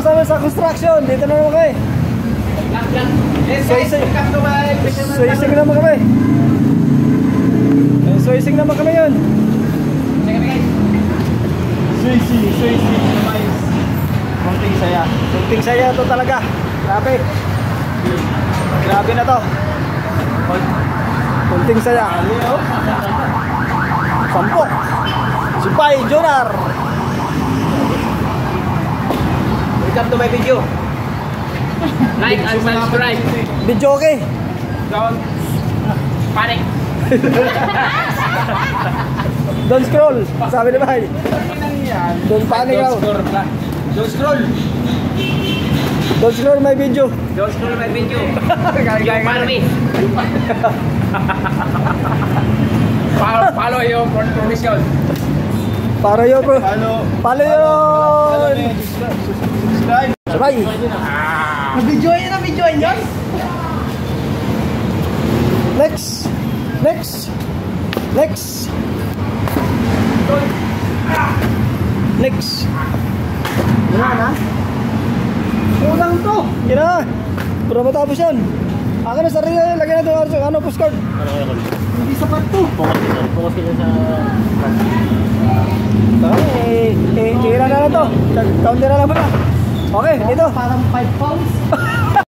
kasama sa construction. Dito na naman kami. Soising naman kami. Soising naman kami yun. Soising. Kunting saya to talaga. Grabe. Grabe na to. Kunting saya. Sampok. Si Pai Jonar. Welcome to my video. Like and subscribe. Video okay. Don't panic. Don't scroll. Sabi ni Pai. Don't panic out. Don't scroll. Don't scroll my video. Don't scroll my video. You follow me. Follow your permission. Para yun bro. Follow yun. Subscribe. Sabay. Nabidyoin yun? Next. Yan na. Kulang to. Yan na. Pura matapos yan. Akin na sarili. Lagyan natin ano postcard. Hindi sapat to. Focus ka sa... Tira na to. Counter na lang pala. Okay, ito. Parang 5 pounds.